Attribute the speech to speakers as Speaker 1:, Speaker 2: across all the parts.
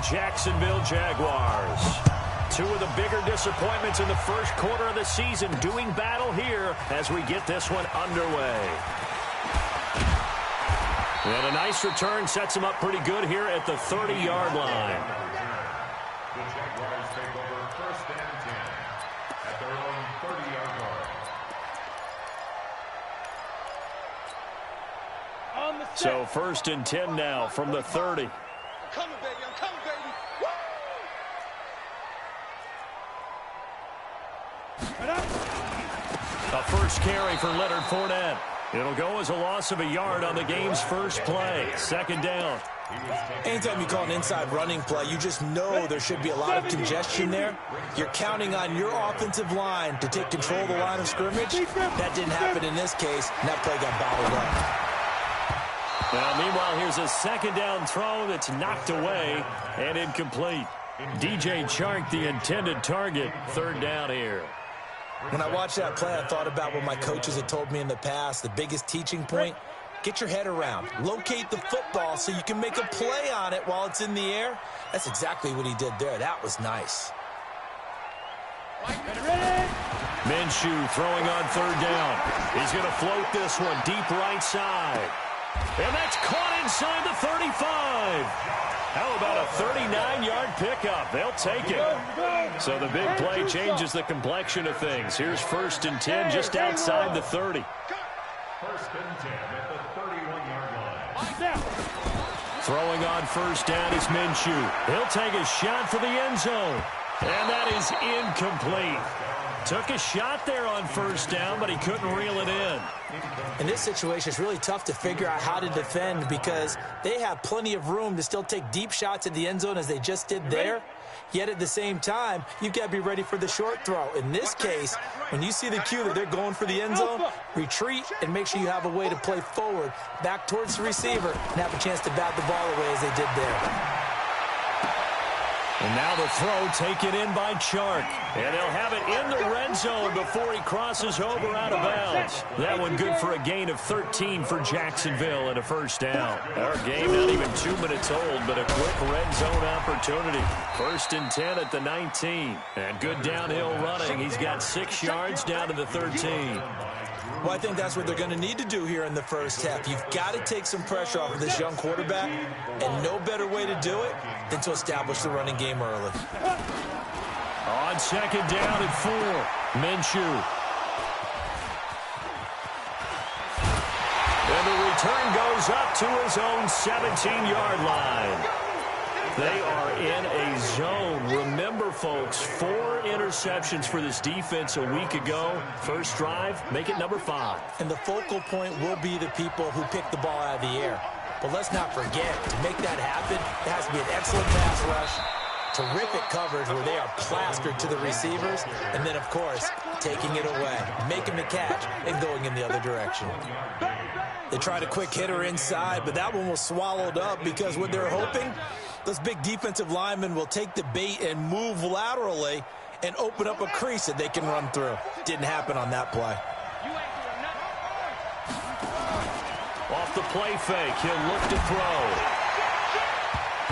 Speaker 1: Jacksonville Jaguars. Two of the bigger disappointments in the first quarter of the season doing battle here as we get this one underway. And a nice return sets him up pretty good here at the 30-yard line.
Speaker 2: The Jaguars take over 1st and 10 at their own 30-yard line.
Speaker 1: So 1st and 10 now from the 30.
Speaker 3: I'm coming, baby. I'm coming, baby. Woo!
Speaker 1: A first carry for Leonard Fournette. It'll go as a loss of a yard on the game's first play. 2nd down.
Speaker 4: Anytime you call an inside running play, you just know there should be a lot of congestion there. You're counting on your offensive line to take control of the line of scrimmage. That didn't happen in this case, and that play got bottled up.
Speaker 1: Now, meanwhile, here's a 2nd down throw that's knocked away and incomplete. DJ Chark, the intended target, 3rd down here.
Speaker 4: When I watched that play, I thought about what my coaches had told me in the past. The biggest teaching point, get your head around. Locate the football so you can make a play on it while it's in the air. That's exactly what he did there. That was nice.
Speaker 1: Minshew throwing on 3rd down. He's going to float this one deep right side. And that's caught inside the 35. How about a 39-yard pickup? They'll take it. So the big play changes the complexion of things. Here's 1st and 10 just outside the 30.
Speaker 2: 1st and 10 at the 31-yard line.
Speaker 1: Throwing on 1st down is Minshew. He'll take a shot for the end zone. And that is incomplete. Took a shot there on 1st down, but he couldn't reel it in.
Speaker 4: In this situation, it's really tough to figure out how to defend because they have plenty of room to still take deep shots at the end zone as they just did there. Yet at the same time, you've got to be ready for the short throw. In this case, when you see the cue that they're going for the end zone, retreat and make sure you have a way to play forward, back towards the receiver, and have a chance to bat the ball away as they did there.
Speaker 1: And now the throw taken in by Chark. And they'll have it in the red zone before he crosses over out of bounds. That one good for a gain of 13 for Jacksonville and a 1st down. Our game not even 2 minutes old, but a quick red zone opportunity. 1st and 10 at the 19. And good downhill running. He's got 6 yards down to the 13.
Speaker 4: Well, I think that's what they're going to need to do here in the first half. You've got to take some pressure off of this young quarterback, and no better way to do it than to establish the running game early.
Speaker 1: On 2nd down and 4, Minshew. And the return goes up to his own 17-yard line. They are in a zone. Remember, folks, 4 interceptions for this defense a week ago. First drive, make it number 5.
Speaker 4: And the focal point will be the people who pick the ball out of the air. But let's not forget, to make that happen, it has to be an excellent pass rush, terrific coverage where they are plastered to the receivers, and then, of course, taking it away, making the catch, and going in the other direction. They tried a quick hitter inside, but that one was swallowed up because what they're hoping, those big defensive linemen will take the bait and move laterally and open up a crease that they can run through. Didn't happen on that play.
Speaker 1: Off the play fake, he'll look to throw.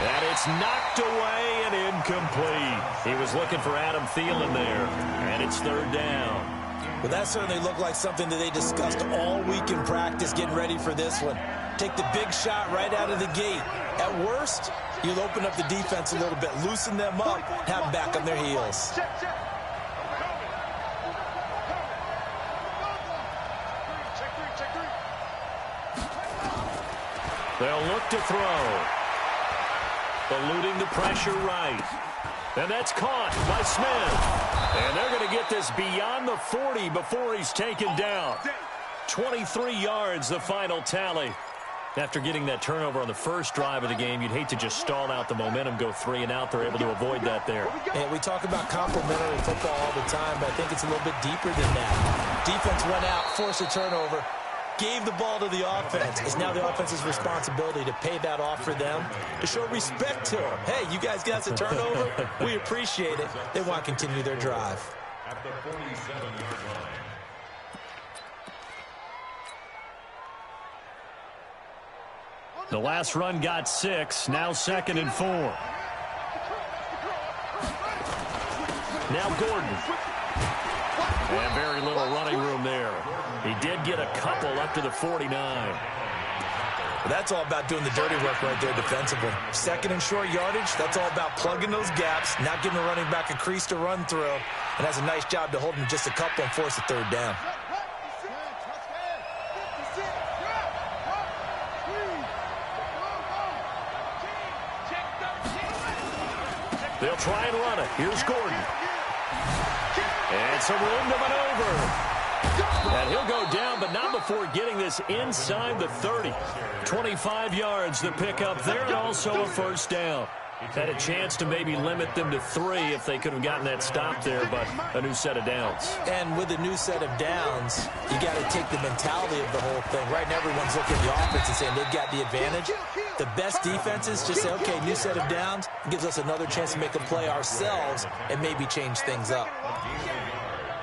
Speaker 1: And it's knocked away and incomplete. He was looking for Adam Thielen there, and it's 3rd down.
Speaker 4: Well, that certainly looked like something that they discussed all week in practice getting ready for this one. Take the big shot right out of the gate. At worst, you'll open up the defense a little bit, loosen them up, have them back on their heels.
Speaker 1: They'll look to throw. Eluding the pressure right. And that's caught by Smith. And they're going to get this beyond the 40 before he's taken down. 23 yards, the final tally. After getting that turnover on the first drive of the game, you'd hate to just stall out the momentum, go 3 and out. They're able to avoid that there.
Speaker 4: And we talk about complementary football all the time, but I think it's a little bit deeper than that. Defense went out, forced a turnover, gave the ball to the offense. It's now the offense's responsibility to pay that off for them, to show respect to them. Hey, you guys got us a turnover. We appreciate it. They want to continue their drive.
Speaker 2: At the 47-yard line.
Speaker 1: The last run got 6, now 2nd and 4. Now Gordon. And very little running room there. He did get a couple up to the 49.
Speaker 4: Well, that's all about doing the dirty work right there defensively. Second and short yardage, that's all about plugging those gaps, not giving the running back a crease to run through, and that's a nice job to hold him just a couple and force a third down.
Speaker 1: They'll try and run it. Here's Gordon. And some room to maneuver. And he'll go down, but not before getting this inside the 30. 25 yards to pick up there, and also a first down. Had a chance to maybe limit them to 3 if they could have gotten that stop there, but a new set of downs.
Speaker 4: And with a new set of downs, you got to take the mentality of the whole thing. Right now, everyone's looking at the offense and saying they've got the advantage. The best defenses just say, okay, new set of downs. It gives us another chance to make a play ourselves and maybe change things up.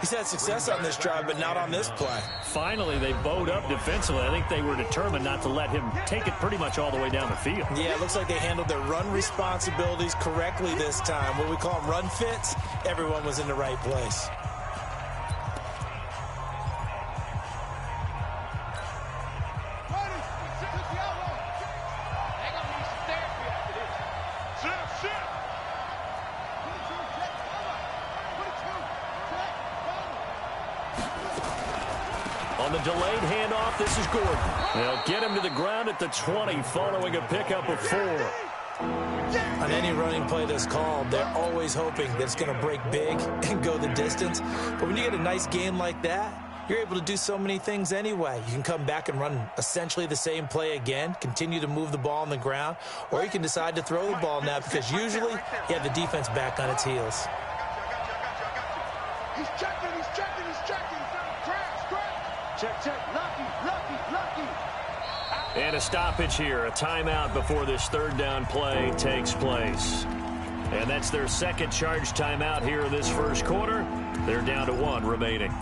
Speaker 4: He's had success on this drive, but not on this play.
Speaker 1: Finally, they bowed up defensively. I think they were determined not to let him take it pretty much all the way down the field.
Speaker 4: Yeah, it looks like they handled their run responsibilities correctly this time. What we call them run fits, everyone was in the right place.
Speaker 1: On the delayed handoff, this is Gordon. They'll get him to the ground at the 20 following a pickup of 4.
Speaker 4: On any running play that's called, they're always hoping that it's going to break big and go the distance. But when you get a nice game like that, you're able to do so many things anyway. You can come back and run essentially the same play again, continue to move the ball on the ground, or you can decide to throw the ball now because usually you have the defense back on its heels.
Speaker 3: He's checking, he's checking, he's checking. Check, check, lucky.
Speaker 1: And a stoppage here, a timeout before this third down play takes place. And that's their second charge timeout here in this first quarter. They're down to 1 remaining.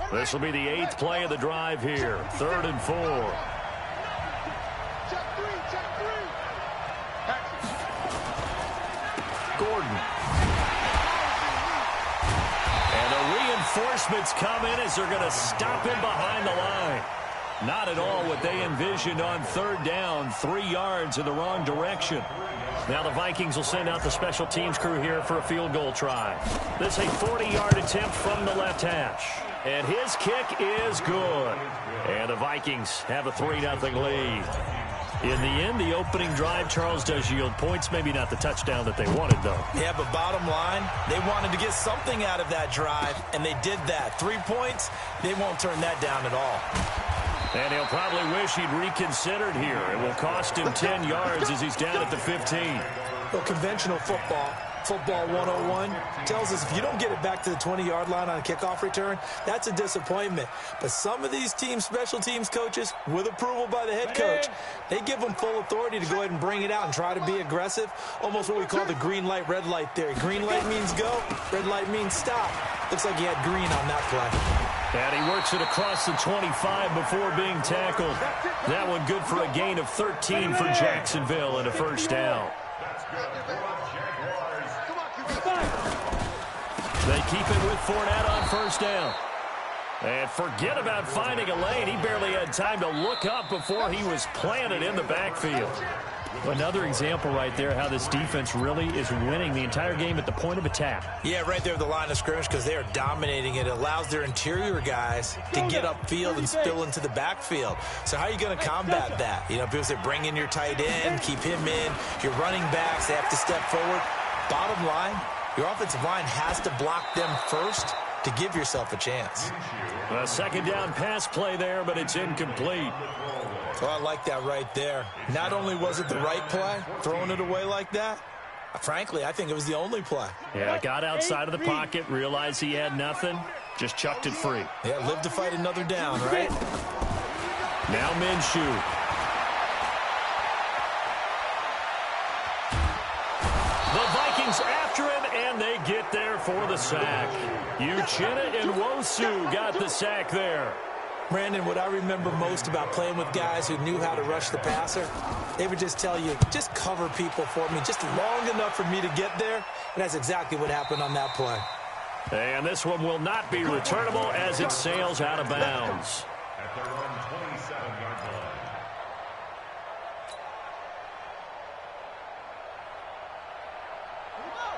Speaker 1: This will be the 8th play of the drive here. 3rd and 4. Gordon. And the reinforcements come in as they're going to stop him behind the line. Not at all what they envisioned on 3rd down. 3 yards in the wrong direction. Now the Vikings will send out the special teams crew here for a field goal try. This is a 40-yard attempt from the left hash. And his kick is good. And the Vikings have a 3-0 lead. In the end, the opening drive, Charles, does yield points. Maybe not the touchdown that they wanted, though.
Speaker 4: Yeah, but bottom line, they wanted to get something out of that drive, and they did that. 3 points, they won't turn that down at all.
Speaker 1: And he'll probably wish he'd reconsidered here. It will cost him 10 yards as he's down at the 15.
Speaker 4: Well, conventional football 101, tells us if you don't get it back to the 20-yard line on a kickoff return, that's a disappointment. But some of these teams, special teams coaches, with approval by the head coach, they give them full authority to go ahead and bring it out and try to be aggressive. Almost what we call the green light, red light theory. Green light means go, red light means stop. Looks like he had green on that play.
Speaker 1: And he works it across the 25 before being tackled. That one good for a gain of 13 for Jacksonville and a first down. They keep it with Fournette on first down. And forget about finding a lane. He barely had time to look up before he was planted in the backfield. Another example right there how this defense really is winning the entire game at the point of attack.
Speaker 4: Yeah, right there at the line of scrimmage because they are dominating it. It allows their interior guys to get upfield and spill into the backfield. So how are you going to combat that? You know, people say bring in your tight end, keep him in. Your running backs, they have to step forward. Bottom line, your offensive line has to block them first to give yourself a chance.
Speaker 1: A second down pass play there, but it's incomplete.
Speaker 4: Oh, I like that right there. Not only was it the right play, throwing it away like that, frankly, I think it was the only play.
Speaker 1: Yeah, got outside of the pocket, realized he had nothing, just chucked it free.
Speaker 4: Yeah, live to fight another down, right?
Speaker 1: Now Minshew. The Vikings Vikings after him, and they get there for the sack. Uchenna and Wosu got the sack there.
Speaker 4: Brandon, what I remember most about playing with guys who knew how to rush the passer, they would just tell you, just cover people for me, just long enough for me to get there, and that's exactly what happened on that play.
Speaker 1: And this one will not be returnable as it sails out of bounds.
Speaker 2: At their own 27-yard line.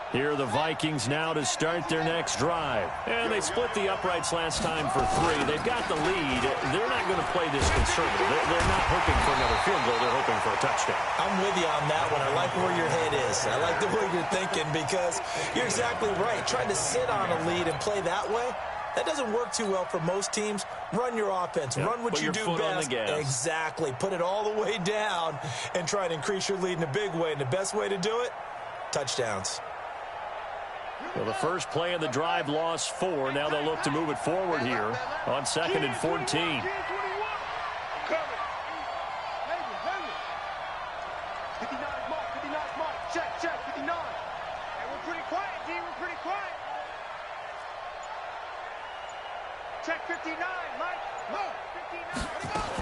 Speaker 1: Here are the Vikings now to start their next drive. And they split the uprights last time for 3. They've got the lead. They're not going to play this conservative. They're not hoping for another field goal. They're hoping for a touchdown.
Speaker 4: I'm with you on that one. I like where your head is. I like the way you're thinking because you're exactly right. Trying to sit on a lead and play that way, that doesn't work too well for most teams. Run your offense.
Speaker 1: Yep.
Speaker 4: Run what you do best. Exactly. Put it all the way down and try and increase your lead in a big way. And the best way to do it, touchdowns.
Speaker 1: Well, the first play of the drive lost 4. Now they'll look to move it forward here on 2nd and 14.
Speaker 3: 59, mark. Check, 59. Hey, we're pretty quiet, D. We're pretty quiet. Check 59, Mike. Look, 59.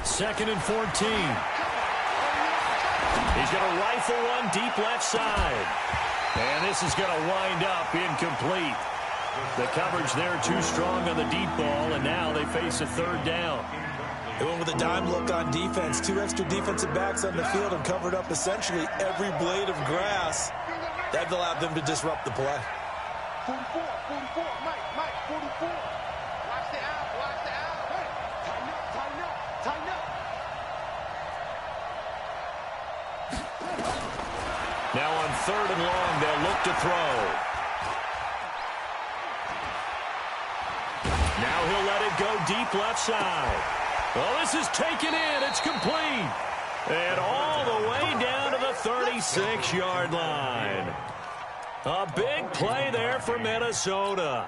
Speaker 1: 2nd and 14. He's going to rifle one deep left side. And this is going to wind up incomplete. The coverage there too strong on the deep ball, and now they face a 3rd down.
Speaker 4: They went with a dime look on defense. 2 extra defensive backs on the field and covered up essentially every blade of grass. That allowed them to disrupt the play.
Speaker 3: 44, Mike, 44. Watch the out. Hey, tighten up.
Speaker 1: Now on 3rd and long, they'll look to throw. Now he'll let it go deep left side. Well, this is taken in. It's complete. And all the way down to the 36-yard line. A big play there for Minnesota.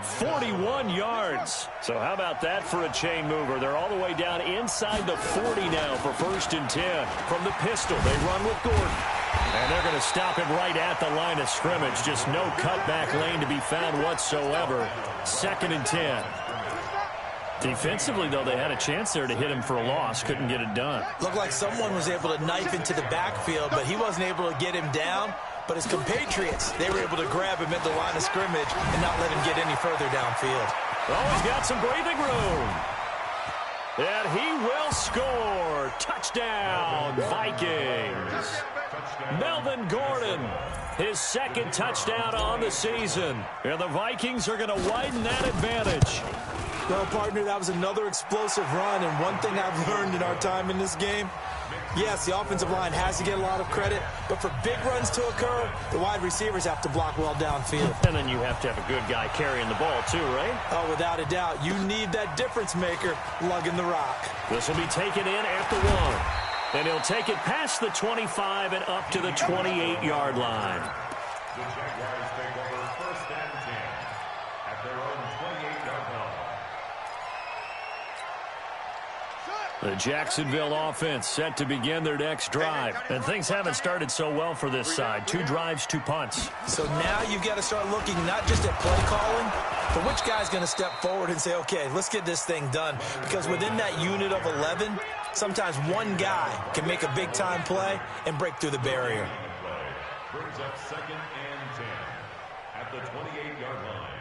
Speaker 1: 41 yards. So how about that for a chain mover? They're all the way down inside the 40 now for 1st and 10. From the pistol, they run with Gordon. And they're going to stop him right at the line of scrimmage. Just no cutback lane to be found whatsoever. 2nd and 10. Defensively, though, they had a chance there to hit him for a loss. Couldn't get it done.
Speaker 4: Looked like someone was able to knife into the backfield, but he wasn't able to get him down. But his compatriots, they were able to grab him at the line of scrimmage and not let him get any further downfield.
Speaker 1: Oh, he's got some breathing room. And he will score. Touchdown, Vikings. Melvin Gordon, his 2nd touchdown on the season. And the Vikings are going to widen that advantage.
Speaker 4: Well, partner, that was another explosive run. And one thing I've learned in our time in this game, yes, the offensive line has to get a lot of credit, but for big runs to occur, the wide receivers have to block well downfield.
Speaker 1: And then you have to have a good guy carrying the ball too, right?
Speaker 4: Oh, without a doubt. You need that difference maker lugging the rock.
Speaker 1: This will be taken in at the 1. And he'll take it past the 25 and up to the 28-yard line.
Speaker 2: The Jaguars take over 1st and 10 at their own 28-yard line.
Speaker 1: The Jacksonville offense set to begin their next drive. And things haven't started so well for this side. 2 drives, 2 punts.
Speaker 4: So now you've got to start looking not just at play calling, but which guy's going to step forward and say, okay, let's get this thing done. Because within that unit of 11, sometimes one guy can make a big-time play and break through the barrier.
Speaker 2: Brings up 2nd and 10 at the 28-yard line.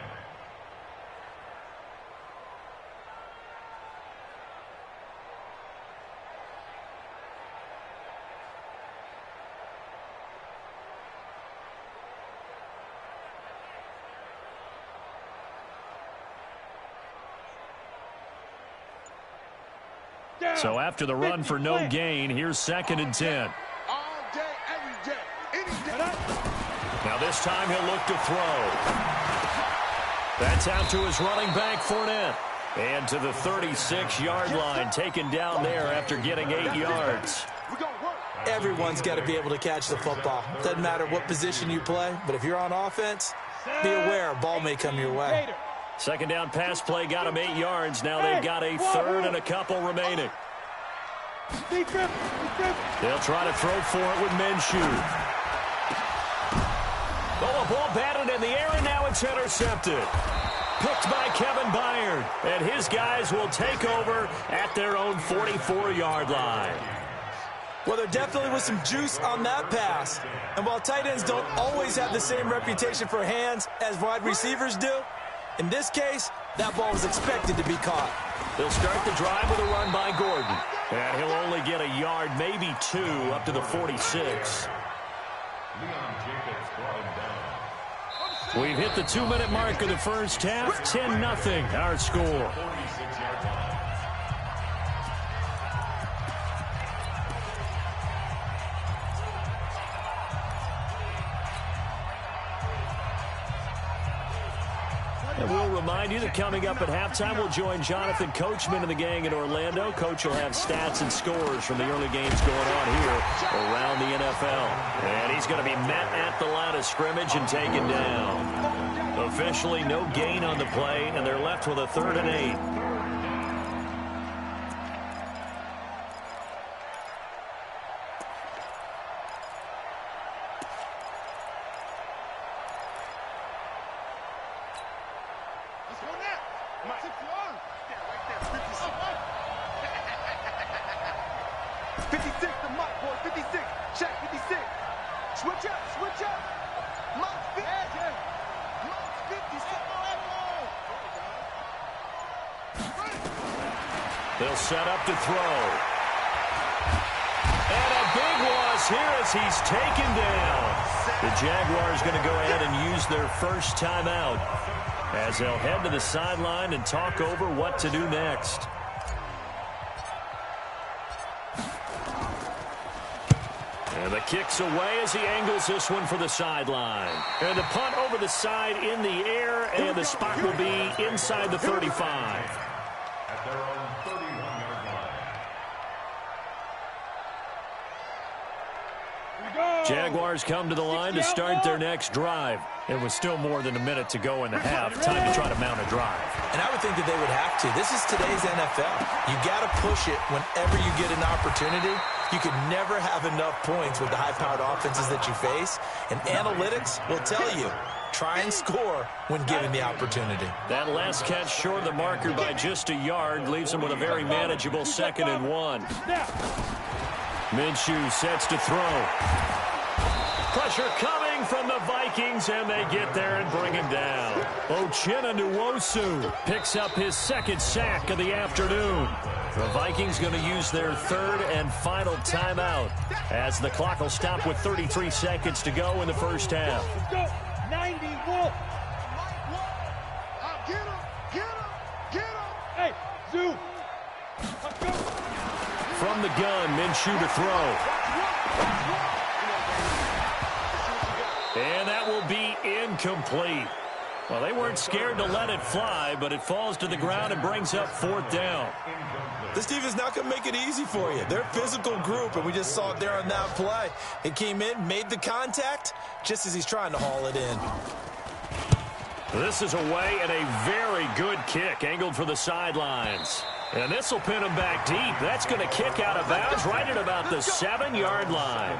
Speaker 1: So after the run for no gain, here's 2nd and 10.
Speaker 3: All day, every day, any day.
Speaker 1: Now this time he'll look to throw. That's out to his running back, Fournette. And to the 36-yard line, taken down there after getting 8 yards.
Speaker 4: Everyone's got to be able to catch the football. Doesn't matter what position you play, but if you're on offense, be aware a ball may come your way.
Speaker 1: 2nd down pass play got him 8 yards. Now they've got a 3rd and a couple remaining. They'll try to throw for it with Minshew. Oh, a ball batted in the air, and now it's intercepted. Picked by Kevin Byard, and his guys will take over at their own 44-yard line.
Speaker 4: Well, there definitely was some juice on that pass. And while tight ends don't always have the same reputation for hands as wide receivers do, in this case, that ball was expected to be caught.
Speaker 1: They'll start the drive with a run by Gordon. And he'll only get a yard, maybe two, up to the 46. We've hit the 2-minute mark of the first half. 10-0, our score. And we'll remind you that coming up at halftime, we'll join Jonathan Coachman and the gang in Orlando. Coach will have stats and scores from the early games going on here around the NFL. And he's going to be met at the line of scrimmage and taken down. Officially, no gain on the play, and they're left with a 3rd and 8. They'll set up to throw. And a big loss here as he's taken down. The Jaguars going to go ahead and use their first timeout as they'll head to the sideline and talk over what to do next. And the kick's away as he angles this one for the sideline. And the punt over the side in the air, and the spot will be inside the 35.
Speaker 2: At their own 31-yard line.
Speaker 1: Jaguars come to the line to start their next drive. It was still more than a minute to go in the half. Time to try to mount a drive.
Speaker 4: And I would think that they would have to. This is today's NFL. You got to push it whenever you get an opportunity. You could never have enough points with the high-powered offenses that you face. And analytics will tell you, try and score when given the opportunity.
Speaker 1: That last catch short of the marker by just a yard leaves them with a very manageable 2nd and 1. Minshew sets to throw. Pressure coming from the Vikings, and they get there and bring him down. Uchenna Nwosu picks up his 2nd sack of the afternoon. The Vikings going to use their 3rd and final timeout as the clock will stop with 33 seconds to go in the first half.
Speaker 3: Let's go. 90 Wolf. Get him. Hey, Zoo. Let's go.
Speaker 1: From the gun, Minshew to throw. And that will be incomplete. Well, they weren't scared to let it fly, but it falls to the ground and brings up 4th down.
Speaker 4: This defense is not going to make it easy for you. They're a physical group, and we just saw it there on that play. It came in, made the contact, just as he's trying to haul it in.
Speaker 1: This is away and a very good kick, angled for the sidelines. And this will pin him back deep. That's going to kick out of bounds right at about the 7-yard line.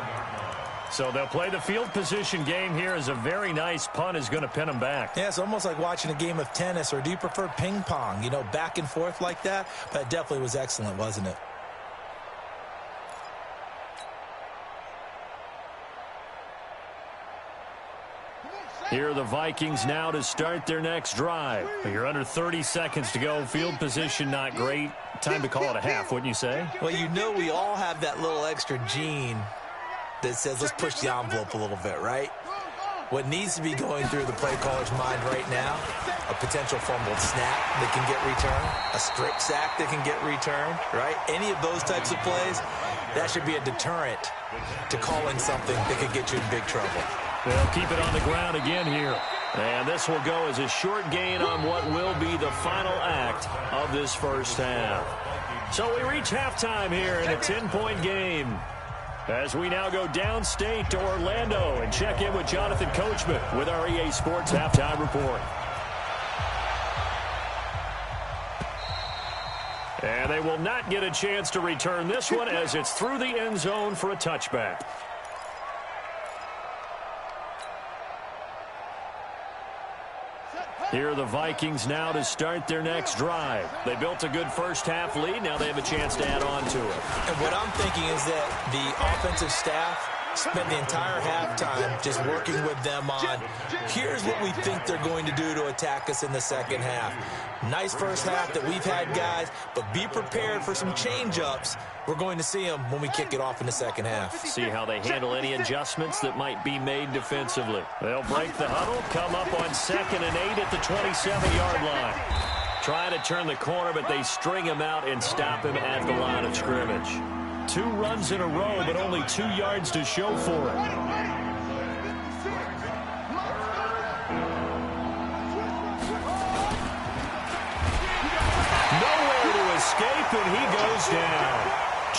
Speaker 1: So they'll play the field position game here as a very nice punt is going to pin them back.
Speaker 4: Yeah, it's almost like watching a game of tennis, or do you prefer ping pong? You know, back and forth like that? But it definitely was excellent, wasn't it?
Speaker 1: Here are the Vikings now to start their next drive. You're under 30 seconds to go. Field position not great. Time to call it a half, wouldn't you say?
Speaker 4: Well, you know we all have that little extra gene that says let's push the envelope a little bit, right? What needs to be going through the play caller's mind right now, a potential fumbled snap that can get returned, a strip sack that can get returned, right? Any of those types of plays, that should be a deterrent to calling something that could get you in big trouble.
Speaker 1: They'll keep it on the ground again here. And this will go as a short gain on what will be the final act of this first half. So we reach halftime here in a 10-point game, as we now go downstate to Orlando and check in with Jonathan Coachman with our EA Sports Halftime Report. And they will not get a chance to return this one as it's through the end zone for a touchback. Here are the Vikings now to start their next drive. They built a good first-half lead. Now they have a chance to add on to it.
Speaker 4: And what I'm thinking is that the offensive staff spent the entire halftime just working with them on, here's what we think they're going to do to attack us in the second half. Nice first half that we've had, guys, but be prepared for some change-ups. We're going to see them when we kick it off in the second half.
Speaker 1: See how they handle any adjustments that might be made defensively. They'll break the huddle, come up on 2nd and 8 at the 27-yard line. Try to turn the corner, but they string him out and stop him at the line of scrimmage. 2 runs in a row, but only 2 yards to show for it. Nowhere to escape, and he goes down.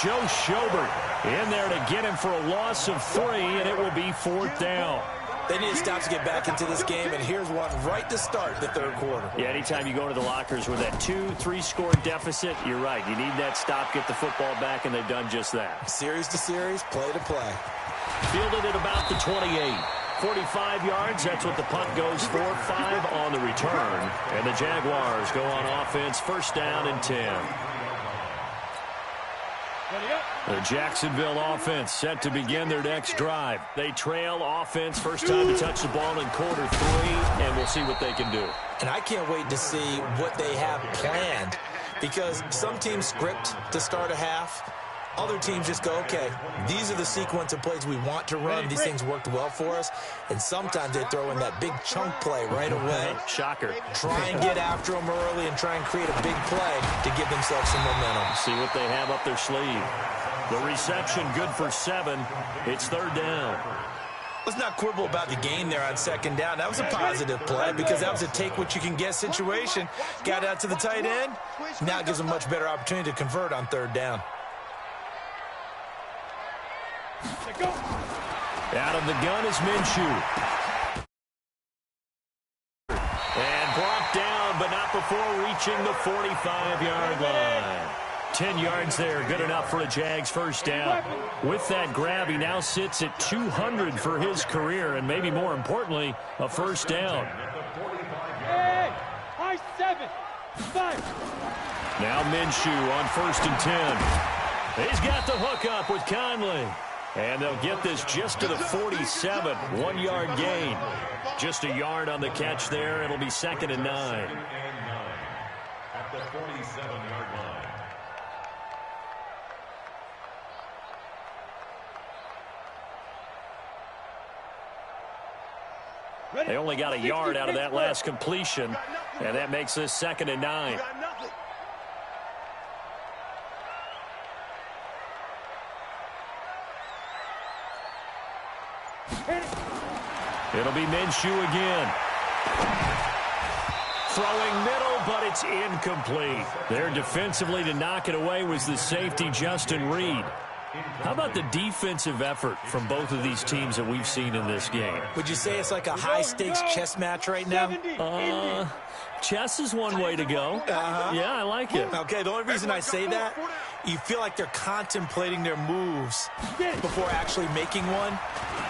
Speaker 1: Joe Schobert in there to get him for a loss of 3, and it will be 4th down.
Speaker 4: They need to stop to get back into this game, and here's one right to start the third quarter.
Speaker 1: Yeah, anytime you go to the lockers with that 2-3 score deficit, you're right. You need that stop, get the football back, and they've done just that.
Speaker 4: Series to series, play to play.
Speaker 1: Fielded at about the 28. 45 yards, that's what the punt goes for. 5 on the return. And the Jaguars go on offense, 1st down and 10. The Jacksonville offense set to begin their next drive. They trail offense, first time to touch the ball in quarter 3, and we'll see what they can do.
Speaker 4: And I can't wait to see what they have planned, because some teams script to start a half. Other teams just go, okay, these are the sequence of plays we want to run. These things worked well for us. And sometimes they throw in that big chunk play right away.
Speaker 1: Shocker.
Speaker 4: Try and get after them early and try and create a big play to give themselves some momentum.
Speaker 1: See what they have up their sleeve. The reception good for 7. It's 3rd down.
Speaker 4: Let's not quibble about the gain there on 2nd down. That was a positive play because that was a take-what-you-can-get situation. Got out to the tight end. Now it gives them a much better opportunity to convert on 3rd down.
Speaker 1: Out of the gun is Minshew. And brought down, but not before reaching the 45-yard line. 10 yards there, good enough for a Jags 1st down. With that grab, he now sits at 200 for his career, and maybe more importantly, a 1st down.
Speaker 3: Hey, high 7, 5.
Speaker 1: Now Minshew on 1st and 10. He's got the hook up with Conley. And they'll get this just to the 47, 1-yard gain. Just a yard on the catch there. It'll be 2nd and 9.
Speaker 2: At the 47-yard line.
Speaker 1: They only got a yard out of that last completion, and that makes this 2nd and 9. It'll be Minshew again. Throwing middle, but it's incomplete. There defensively to knock it away was the safety, Justin Reed. How about the defensive effort from both of these teams that we've seen in this game?
Speaker 4: Would you say it's like a high-stakes chess match right now?
Speaker 1: Chess is one way to go. Yeah, I like it.
Speaker 4: Okay, the only reason I say that, you feel like they're contemplating their moves before actually making one,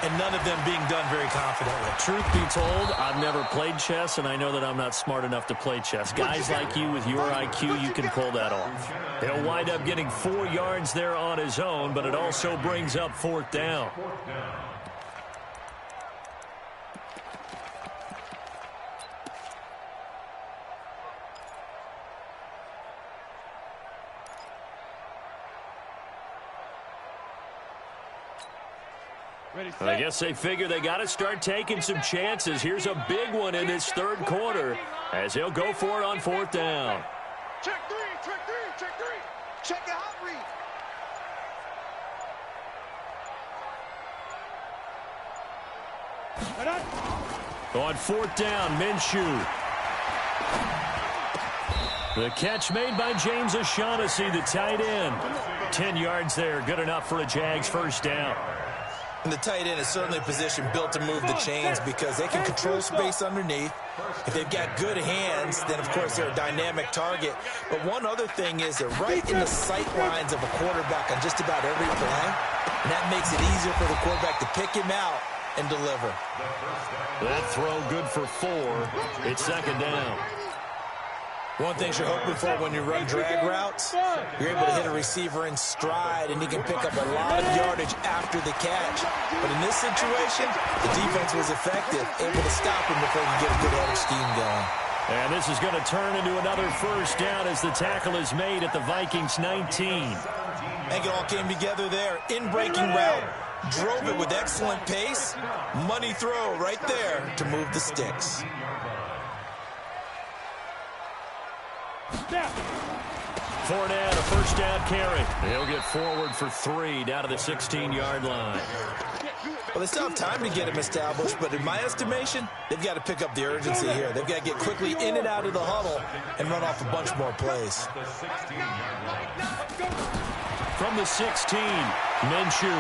Speaker 4: and none of them being done very confidently.
Speaker 1: Truth be told, I've never played chess, and I know that I'm not smart enough to play chess. Guys like you with your IQ, you can pull that off. He'll wind up getting 4 yards there on his own, but it also brings up 4th down. I guess they figure they got to start taking some chances. Here's a big one in this 3rd quarter as he'll go for it on 4th down.
Speaker 3: Check 3, check 3, check 3. Check the hot read.
Speaker 1: On 4th down, Minshew. The catch made by James O'Shaughnessy, the tight end. 10 yards there, good enough for a Jags 1st down.
Speaker 4: And the tight end is certainly a position built to move the chains because they can control space underneath. If they've got good hands, then, of course, they're a dynamic target. But one other thing is they're right in the sight lines of a quarterback on just about every play. And that makes it easier for the quarterback to pick him out and deliver.
Speaker 1: That throw good for 4. It's second down.
Speaker 4: One thing you're hoping for when you run drag routes, you're able to hit a receiver in stride, and he can pick up a lot of yardage after the catch. But in this situation, the defense was effective, able to stop him before he could get a good header scheme going.
Speaker 1: And this is going to turn into another first down as the tackle is made at the Vikings 19.
Speaker 4: I think it all came together there. In-breaking route, drove it with excellent pace. Money throw right there to move the sticks.
Speaker 1: Fournette, a first down carry. He'll get forward for 3 down to the 16-yard line.
Speaker 4: Well, they still have time to get him established, but in my estimation, they've got to pick up the urgency here. They've got to get quickly in and out of the huddle and run off a bunch more plays.
Speaker 1: From the 16, Minshew.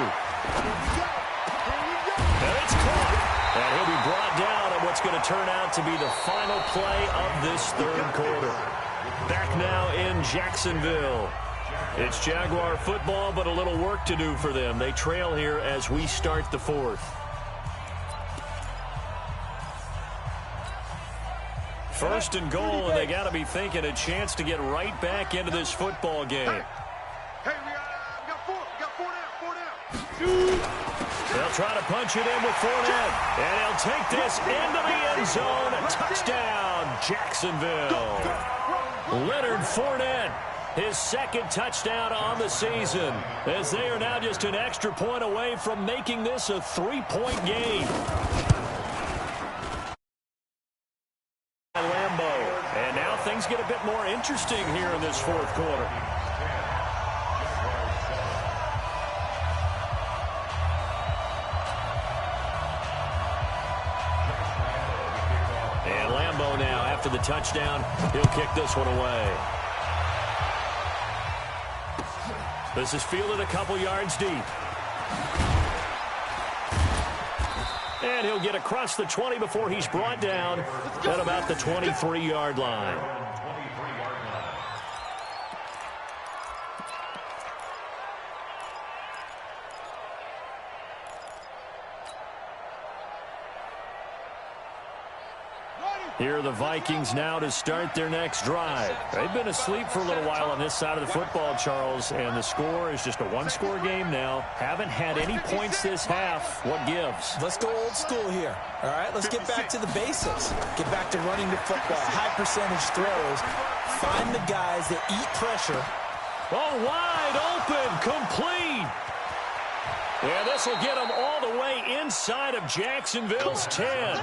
Speaker 1: And it's caught. And he'll be brought down on what's going to turn out to be the final play of this third quarter. Back now in Jacksonville. It's Jaguar football, but a little work to do for them. They trail here as we start the fourth. First and goal, and they got to be thinking a chance to get right back into this football game.
Speaker 3: Hey, we got 4 down.
Speaker 1: They'll try to punch it in with Fournette, and he'll take this into the end zone. A touchdown, Jacksonville. Leonard Fournette, his second touchdown on the season, as they are now just an extra point away from making this a 3-point game. Lambeau, and now things get a bit more interesting here in this fourth quarter. And Lambeau now, after the touchdown, he'll kick this one away. This is fielded a couple yards deep. And he'll get across the 20 before he's brought down at about the 23-yard line. Here are the Vikings now to start their next drive. They've been asleep for a little while on this side of the football, Charles, and the score is just a one-score game now. Haven't had any points this half. What gives?
Speaker 4: Let's go old school here. All right, let's get back to the basics. Get back to running the football, high percentage throws. Find the guys that eat pressure.
Speaker 1: Oh, wide open, complete. Yeah, this will get them all the way inside of Jacksonville's 10.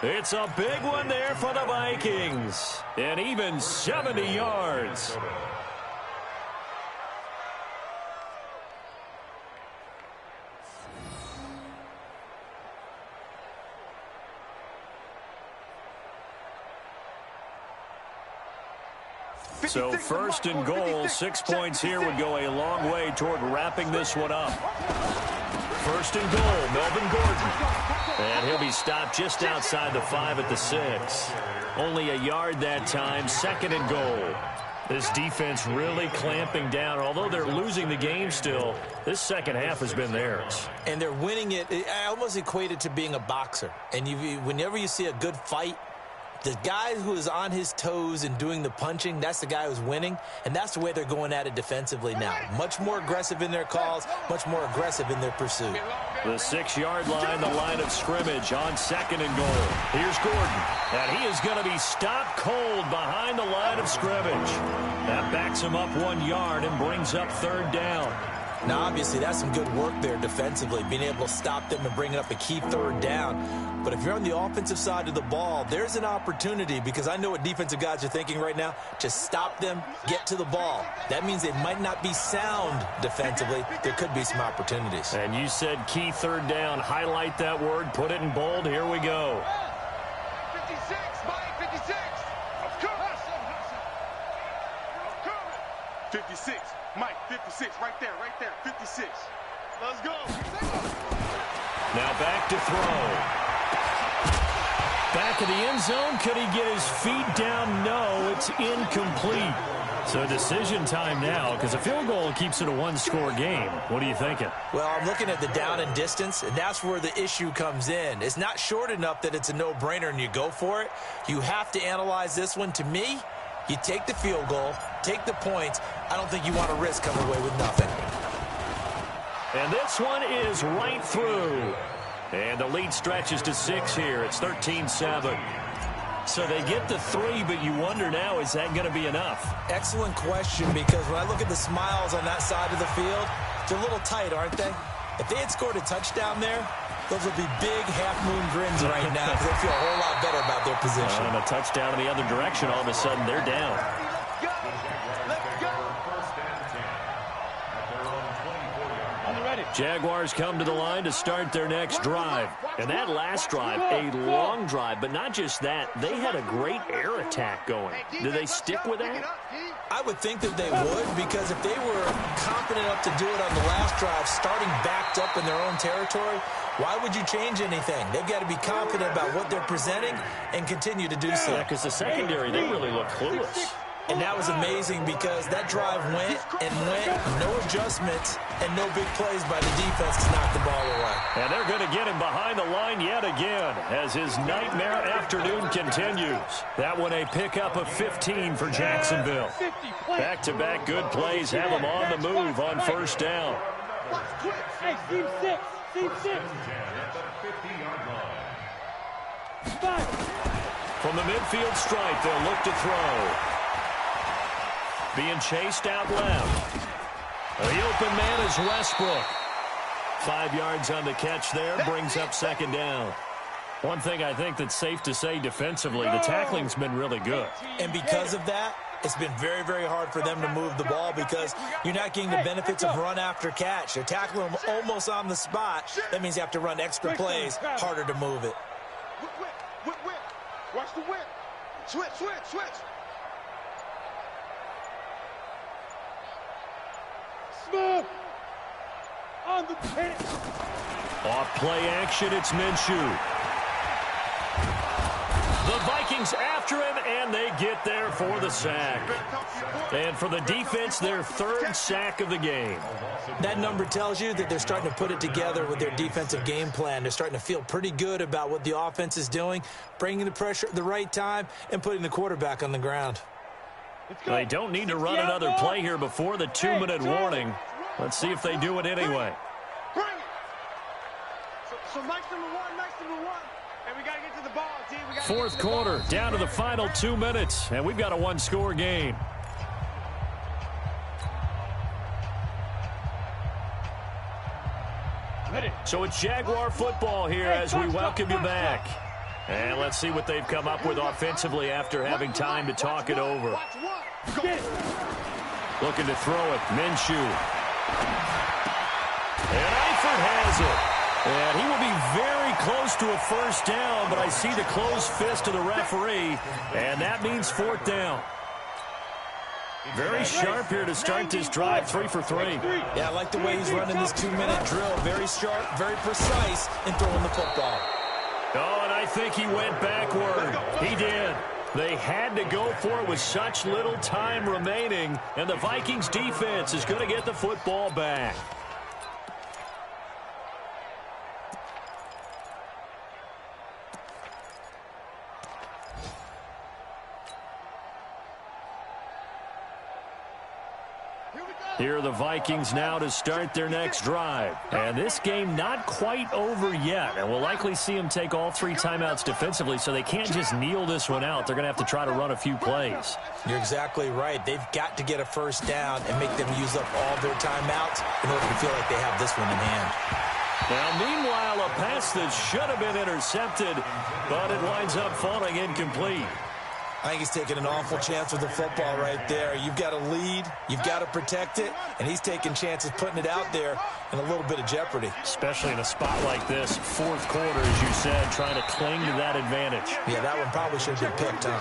Speaker 1: It's a big one there for the Vikings. And even 70 yards. So first and goal, 6 points here would go a long way toward wrapping this one up. First and goal, Melvin Gordon. And he'll be stopped just outside the 5 at the 6. Only a yard that time, second and goal. This defense really clamping down. Although they're losing the game still, this second half has been theirs.
Speaker 4: And they're winning it. I almost equate it to being a boxer. And whenever you see a good fight, the guy who is on his toes and doing the punching, that's the guy who's winning, and that's the way they're going at it defensively now. Much more aggressive in their calls, much more aggressive in their pursuit.
Speaker 1: The 6-yard line, the line of scrimmage on second and goal. Here's Gordon, and he is going to be stopped cold behind the line of scrimmage. That backs him up 1 yard and brings up third down.
Speaker 4: Now, obviously, that's some good work there defensively, being able to stop them and bring up a key third down. But if you're on the offensive side of the ball, there's an opportunity, because I know what defensive guys are thinking right now. Just stop them, get to the ball. That means they might not be sound defensively. There could be some opportunities.
Speaker 1: And you said key third down. Highlight that word, put it in bold. Here we go.
Speaker 3: 56, Mike, 56. 56, Mike, 56, right there, 56. Let's go.
Speaker 1: Now back to throw. Back of the end zone. Could he get his feet down? No, it's incomplete. So decision time now, because a field goal keeps it a one-score game. What are you thinking?
Speaker 4: Well, I'm looking at the down and distance, and that's where the issue comes in. It's not short enough that it's a no-brainer and you go for it. You have to analyze this one. To me, you take the field goal, take the points. I don't think you want to risk coming away with nothing.
Speaker 1: And this one is right through. And the lead stretches to 6 here. It's 13-7. So they get the 3, but you wonder now, is that going to be enough?
Speaker 4: Excellent question, because when I look at the smiles on that side of the field, they're a little tight, aren't they? If they had scored a touchdown there, those would be big half-moon grins right now because they feel a whole lot better about their position.
Speaker 1: And a touchdown in the other direction, all of a sudden they're down. Jaguars come to the line to start their next drive. And that last drive, a long drive, but not just that, they had a great air attack going. Do they stick with that?
Speaker 4: I would think that they would, because if they were confident enough to do it on the last drive, starting backed up in their own territory, why would you change anything? They've got to be confident about what they're presenting and continue to do so.
Speaker 1: Yeah, because the secondary, they really look clueless.
Speaker 4: And that was amazing because that drive went and went, no adjustments, and no big plays by the defense to knock the ball away.
Speaker 1: And they're going to get him behind the line yet again as his nightmare afternoon continues. That one a pickup of 15 for Jacksonville. Back-to-back good plays have him on the move on first down.
Speaker 3: Hey, team 6. Team 6.
Speaker 1: From the midfield stripe, they'll look to throw. Being chased out left. The open man is Westbrook. 5 yards on the catch there, brings up second down. One thing I think that's safe to say defensively, the tackling's been really good.
Speaker 4: And because of that, it's been very, very hard for them to move the ball because you're not getting the benefits of run after catch. They're tackling them almost on the spot. That means you have to run extra plays, harder to move it.
Speaker 3: Whip. Watch the whip. Switch. Smith on the pitch.
Speaker 1: Off play action, it's Minshew. The Vikings after him, and they get there for the sack. And for the defense, their 3rd sack of the game.
Speaker 4: That number tells you that they're starting to put it together with their defensive game plan. They're starting to feel pretty good about what the offense is doing, bringing the pressure at the right time, and putting the quarterback on the ground.
Speaker 1: They don't need to run another play here before the 2-minute warning. Let's see if they do it anyway.
Speaker 3: Bring it. So Mike's number one. And we got to get to the ball, team.
Speaker 1: Fourth quarter, down to the final 2 minutes, and we've got a one-score game. So it's Jaguar football here as we welcome you back. And let's see what they've come up with offensively after having time to talk it over. Looking to throw it, Minshew. And Eifert has it. And he will be very close to a first down, but I see the closed fist of the referee, and that means 4th down. Very sharp here to start this drive, 3 for 3.
Speaker 4: Yeah, I like the way he's running this 2-minute drill. Very sharp, very precise in throwing the football.
Speaker 1: Oh, and I think he went backward. He did. They had to go for it with such little time remaining, and the Vikings defense is going to get the football back. Here are the Vikings now to start their next drive. And this game not quite over yet. And we'll likely see them take all 3 timeouts defensively, so they can't just kneel this one out. They're going to have to try to run a few plays.
Speaker 4: You're exactly right. They've got to get a first down and make them use up all their timeouts in order to feel like they have this one in hand.
Speaker 1: Now, meanwhile, a pass that should have been intercepted, but it winds up falling incomplete.
Speaker 4: I think he's taking an awful chance with the football right there. You've got to lead, you've got to protect it, and he's taking chances putting it out there in a little bit of jeopardy.
Speaker 1: Especially in a spot like this, 4th quarter, as you said, trying to cling to that advantage.
Speaker 4: Yeah, that one probably should have been picked up.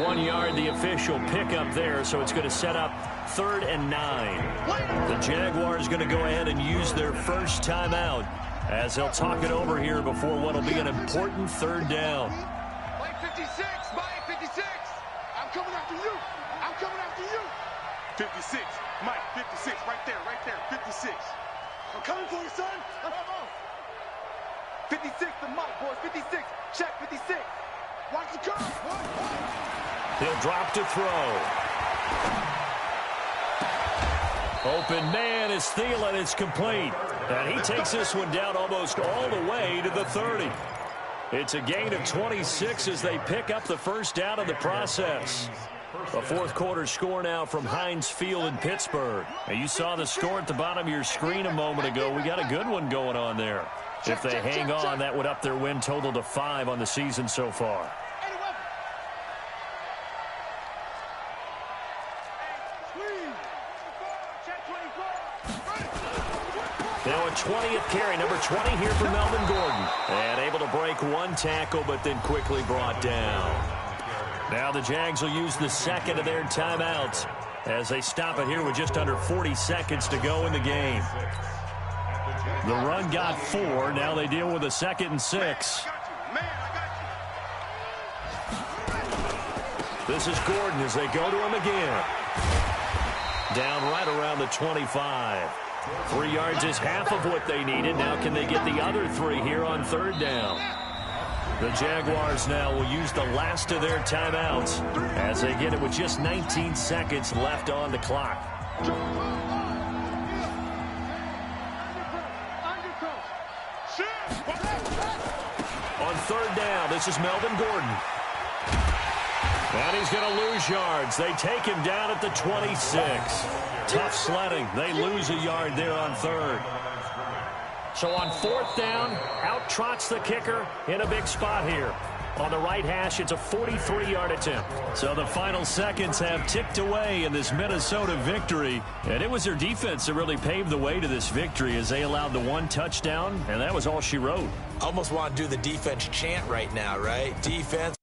Speaker 1: 1 yard, the official pickup there, so it's going to set up 3rd and 9. The Jaguars going to go ahead and use their first timeout as they'll talk it over here before what will be an important 3rd down.
Speaker 3: Mike 56, Mike 56. I'm coming after you. I'm coming after you.
Speaker 5: 56. Mike, 56. Right there, 56.
Speaker 3: I'm coming for you, son.
Speaker 5: 56 to Mike, boys. 56. Check 56.
Speaker 3: Watch the curve, boy.
Speaker 1: He'll drop to throw. Open man is Thielen. It's complete. And he takes this one down almost all the way to the 30. It's a gain of 26 as they pick up the first down in the process. A fourth quarter score now from Heinz Field in Pittsburgh. Now you saw the score at the bottom of your screen a moment ago. We got a good one going on there. If they hang on, that would up their win total to 5 on the season so far. Now a 20th carry, number 20 here for Melvin Gordon. And able to break one tackle, but then quickly brought down. Now the Jags will use the second of their timeouts as they stop it here with just under 40 seconds to go in the game. The run got 4. Now they deal with a 2nd and 6. This is Gordon as they go to him again. Down right around the 25. 3 yards is half of what they needed. Now can they get the other 3 here on 3rd down? The Jaguars now will use the last of their timeouts as they get it with just 19 seconds left on the clock. On 3rd down, this is Melvin Gordon. And he's going to lose yards. They take him down at the 26. Tough sledding. They lose a yard there on 3rd. So on 4th down, out trots the kicker in a big spot here. On the right hash, it's a 43-yard attempt. So the final seconds have ticked away in this Minnesota victory. And it was their defense that really paved the way to this victory as they allowed the 1 touchdown, and that was all she wrote.
Speaker 4: Almost want to do the defense chant right now, right? Defense.